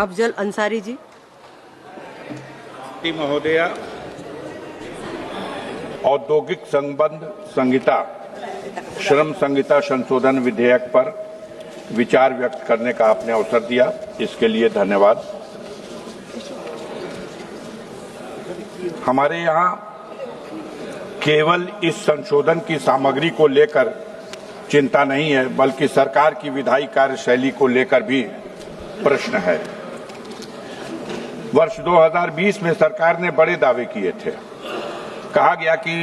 अफजल अंसारी जी। महोदया, औद्योगिक संबंध संहिता श्रम संहिता संशोधन विधेयक पर विचार व्यक्त करने का आपने अवसर दिया, इसके लिए धन्यवाद। हमारे यहाँ केवल इस संशोधन की सामग्री को लेकर चिंता नहीं है, बल्कि सरकार की विधायी कार्यशैली को लेकर भी प्रश्न है। वर्ष 2020 में सरकार ने बड़े दावे किए थे। कहा गया कि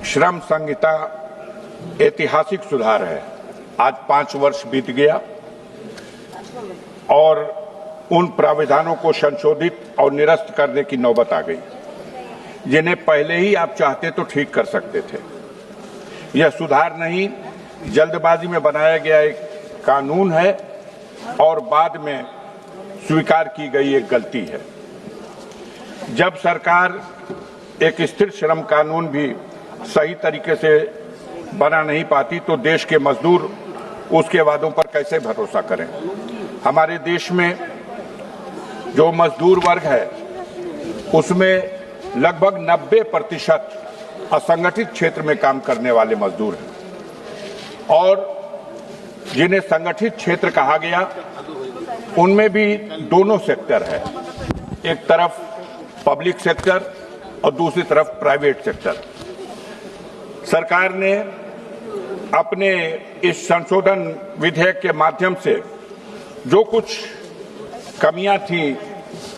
श्रम संहिता ऐतिहासिक सुधार है। आज 5 वर्ष बीत गया और उन प्राविधानों को संशोधित और निरस्त करने की नौबत आ गई, जिन्हें पहले ही आप चाहते तो ठीक कर सकते थे। यह सुधार नहीं, जल्दबाजी में बनाया गया एक कानून है और बाद में स्वीकार की गई एक गलती है। जब सरकार एक स्थिर श्रम कानून भी सही तरीके से बना नहीं पाती तो देश के मजदूर उसके वादों पर कैसे भरोसा करें। हमारे देश में जो मजदूर वर्ग है उसमें लगभग 90% असंगठित क्षेत्र में काम करने वाले मजदूर हैं और जिन्हें संगठित क्षेत्र कहा गया उनमें भी दोनों सेक्टर है, एक तरफ पब्लिक सेक्टर और दूसरी तरफ प्राइवेट सेक्टर। सरकार ने अपने इस संशोधन विधेयक के माध्यम से जो कुछ कमियां थी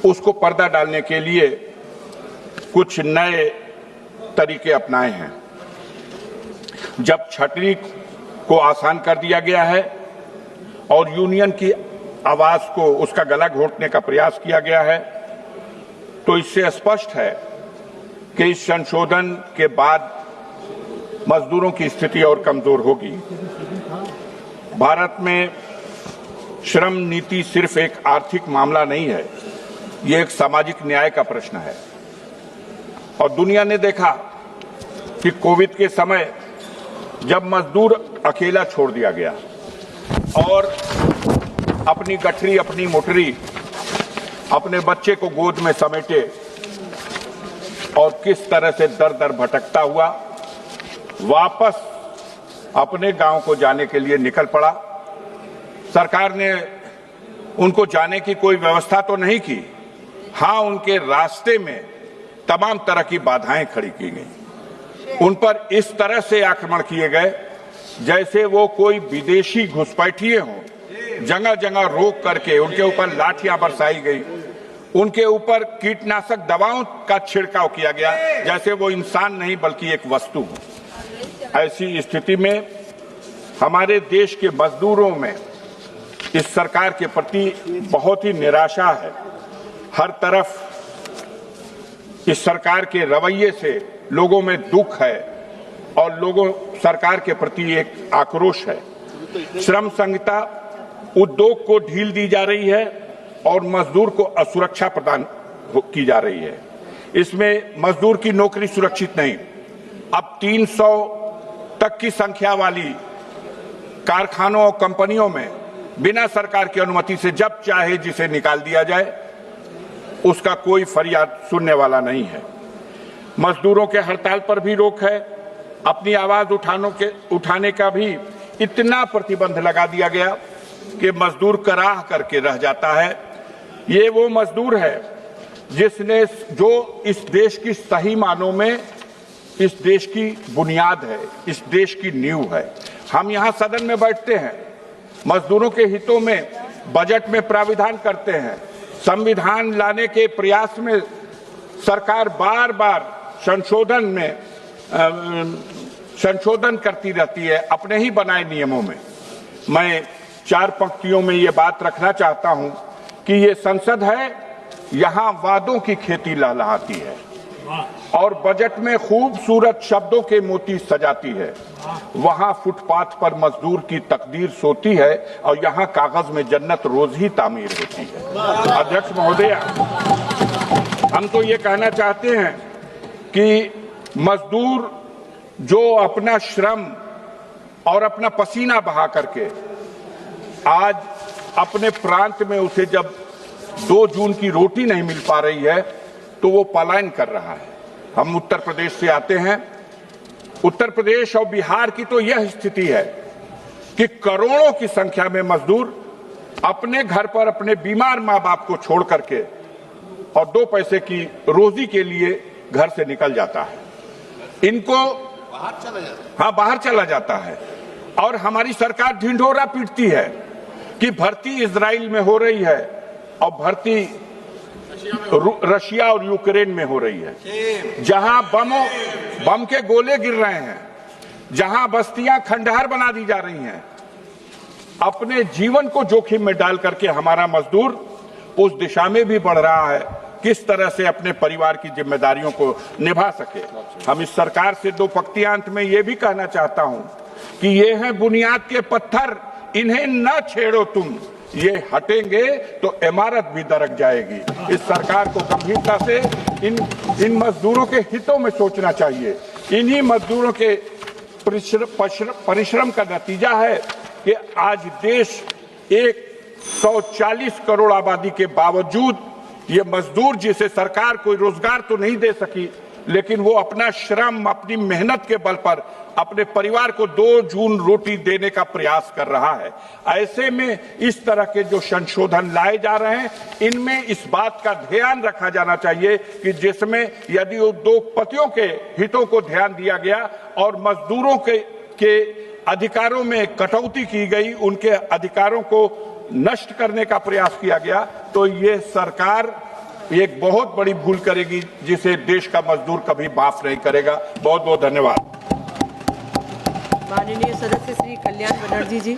उसको पर्दा डालने के लिए कुछ नए तरीके अपनाए हैं। जब छटनी को आसान कर दिया गया है और यूनियन की आवाज को, उसका गला घोंटने का प्रयास किया गया है, तो इससे स्पष्ट है कि इस संशोधन के बाद मजदूरों की स्थिति और कमजोर होगी। भारत में श्रम नीति सिर्फ एक आर्थिक मामला नहीं है, ये एक सामाजिक न्याय का प्रश्न है। और दुनिया ने देखा कि कोविड के समय जब मजदूर अकेला छोड़ दिया गया और अपनी गठरी, अपनी मोटरी, अपने बच्चे को गोद में समेटे और किस तरह से दर दर भटकता हुआ वापस अपने गांव को जाने के लिए निकल पड़ा। सरकार ने उनको जाने की कोई व्यवस्था तो नहीं की, हां उनके रास्ते में तमाम तरह की बाधाएं खड़ी की गई। उन पर इस तरह से आक्रमण किए गए जैसे वो कोई विदेशी घुसपैठिए हों। जगह जगह रोक करके उनके ऊपर लाठियां बरसाई गई, उनके ऊपर कीटनाशक दवाओं का छिड़काव किया गया जैसे वो इंसान नहीं बल्कि एक वस्तु हो। ऐसी स्थिति में हमारे देश के मजदूरों में इस सरकार के प्रति बहुत ही निराशा है। हर तरफ इस सरकार के रवैये से लोगों में दुख है और लोगों सरकार के प्रति एक आक्रोश है। श्रम संहिता उद्योग को ढील दी जा रही है और मजदूर को असुरक्षा प्रदान की जा रही है। इसमें मजदूर की नौकरी सुरक्षित नहीं। अब 300 तक की संख्या वाली कारखानों और कंपनियों में बिना सरकार की अनुमति से जब चाहे जिसे निकाल दिया जाए, उसका कोई फरियाद सुनने वाला नहीं है। मजदूरों के हड़ताल पर भी रोक है। अपनी आवाज उठाने का भी इतना प्रतिबंध लगा दिया गया कि मजदूर कराह करके रह जाता है। ये वो मजदूर है जो इस देश की सही मानों में इस देश की बुनियाद है, इस देश की नींव है। हम यहाँ सदन में बैठते हैं, मजदूरों के हितों में बजट में प्राविधान करते हैं, संविधान लाने के प्रयास में सरकार बार बार संशोधन करती रहती है अपने ही बनाए नियमों में। मैं 4 पंक्तियों में ये बात रखना चाहता हूं कि ये संसद है, यहां वादों की खेती लहलहाती है और बजट में खूबसूरत शब्दों के मोती सजाती है। वहां फुटपाथ पर मजदूर की तकदीर सोती है और यहां कागज में जन्नत रोज ही तामीर होती है। अध्यक्ष महोदया, हम तो ये कहना चाहते हैं कि मजदूर जो अपना श्रम और अपना पसीना बहा करके आज अपने प्रांत में उसे जब 2 जून की रोटी नहीं मिल पा रही है तो वो पलायन कर रहा है। हम उत्तर प्रदेश से आते हैं। उत्तर प्रदेश और बिहार की तो यह स्थिति है कि करोड़ों की संख्या में मजदूर अपने घर पर अपने बीमार मां बाप को छोड़ करके और 2 पैसे की रोजी के लिए घर से निकल जाता है। इनको बाहर चला जाता है और हमारी सरकार ढिंढोरा पीटती है कि भर्ती इजराइल में हो रही है और भर्ती रशिया और यूक्रेन में हो रही है, जहां बम के गोले गिर रहे हैं, जहां बस्तियां खंडहर बना दी जा रही हैं। अपने जीवन को जोखिम में डाल करके हमारा मजदूर उस दिशा में भी बढ़ रहा है किस तरह से अपने परिवार की जिम्मेदारियों को निभा सके। हम इस सरकार से 2 पंक्तियां अंत में ये भी कहना चाहता हूं कि ये हैं बुनियाद के पत्थर, इन्हें न छेड़ो तुम, ये हटेंगे तो इमारत भी दरक जाएगी। इस सरकार को गंभीरता से इन मजदूरों के हितों में सोचना चाहिए। इन्हीं मजदूरों के परिश्रम का नतीजा है कि आज देश 140 करोड़ आबादी के बावजूद ये मजदूर, जिसे सरकार कोई रोजगार तो नहीं दे सकी, लेकिन वो अपना श्रम, अपनी मेहनत के बल पर अपने परिवार को 2 जून रोटी देने का प्रयास कर रहा है। ऐसे में इस तरह के जो संशोधन लाए जा रहे हैं, इनमें इस बात का ध्यान रखा जाना चाहिए कि जिसमें यदि उद्योगपतियों के हितों को ध्यान दिया गया और मजदूरों के अधिकारों में कटौती की गई, उनके अधिकारों को नष्ट करने का प्रयास किया गया, तो ये सरकार एक बहुत बड़ी भूल करेगी जिसे देश का मजदूर कभी माफ नहीं करेगा। बहुत बहुत धन्यवाद। माननीय सदस्य श्री कल्याण बनर्जी जी।